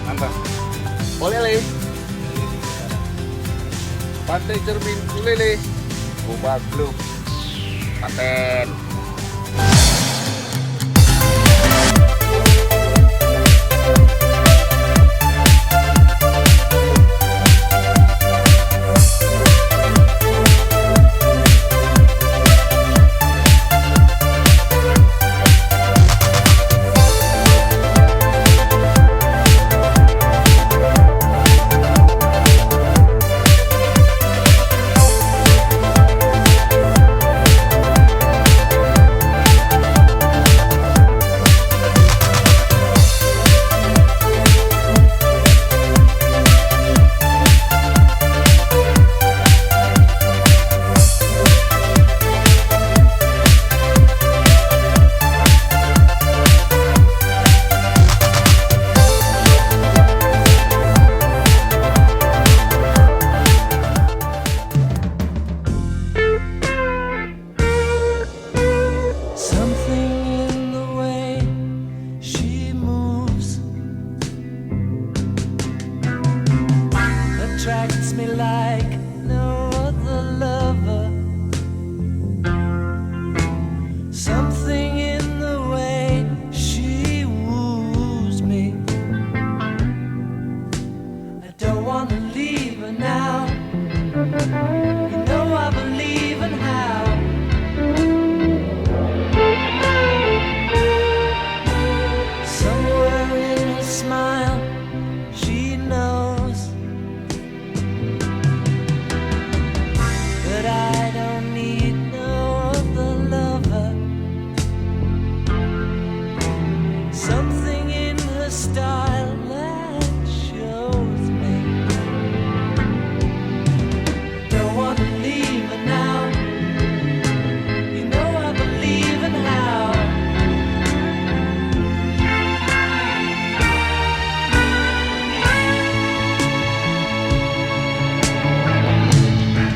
Mantap. Olele. Pantai Cermin Ulele. Kubah Club. Paten. Attracts me like no other lover. Something in the way she woos me. I don't want to leave her now. You know I believe in how. Somewhere in her smile, she knows that I don't need no other lover. Something in her style that shows me. Don't want to leave her now. You know I believe in how.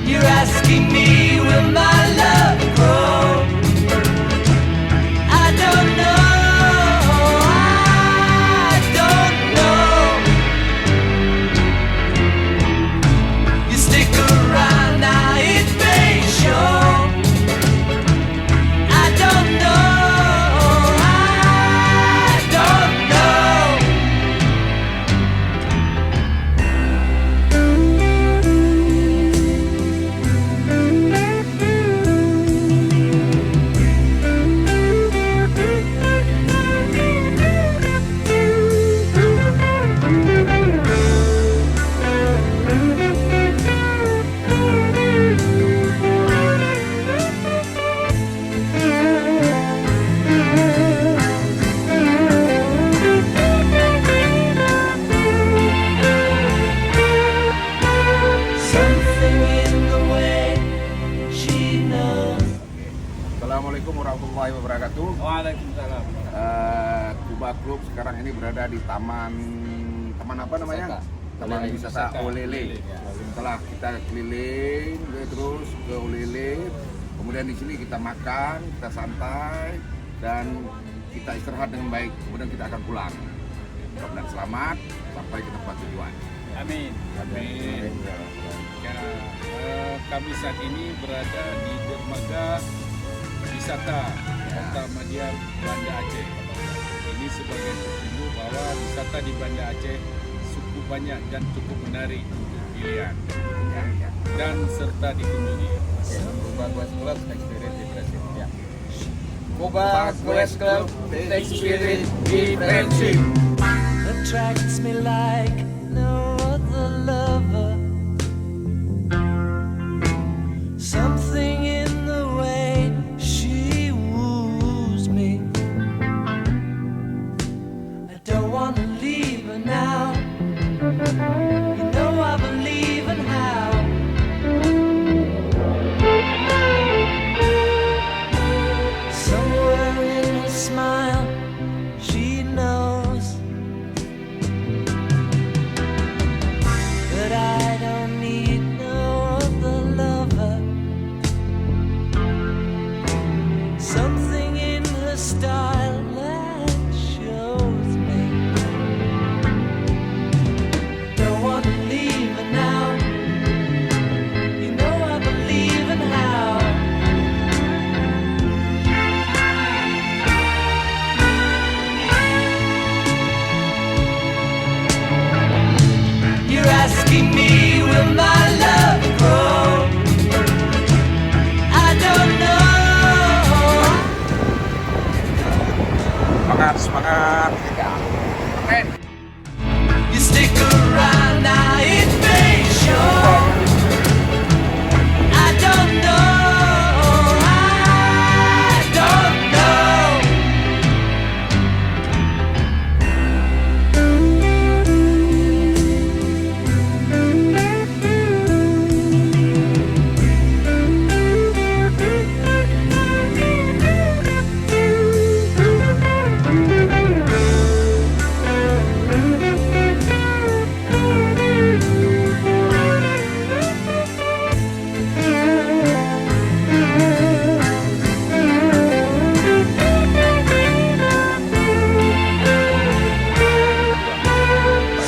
You're asking me, will my love grow? I don't know, I don't know. You stick around now, it may show. I don't know, I don't know. Something in the way she knows. Assalamualaikum warahmatullahi wabarakatuh. Waalaikumsalam. Kubah Club sekarang ini berada di taman apa namanya? Taman wisata Olele. Ya. Setelah kita keliling, terus ke Olele, kemudian di sini kita makan, kita santai, dan kita istirahat dengan baik. Kemudian kita akan pulang. Mudah-mudahan selamat sampai ke tempat tujuan. Amin. Amin. Ya, kami saat ini berada di dermaga wisata Kota Madial, Banda Aceh. Ini sebagai petunjuk bahwa wisata di Banda Aceh cukup banyak dan cukup menarik untuk pilihan dan serta dikunjungi. Kubah Club Experience di Friendship. Ya. Kubah West Club Take Spirit di Friendship. Attracts me like no other lover. Something in the way she woos me. I don't want to leave her now. You know I believe in how. Somewhere in her smile, she knows asking me, will my love grow? I don't know. Semangat, semangat. You stick around now, it may show. I don't know. I don't know.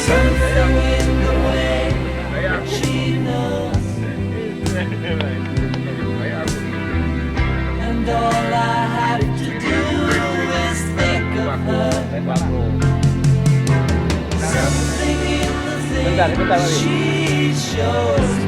Something in the way she knows, and all I have to do is think of her. Something in the things she shows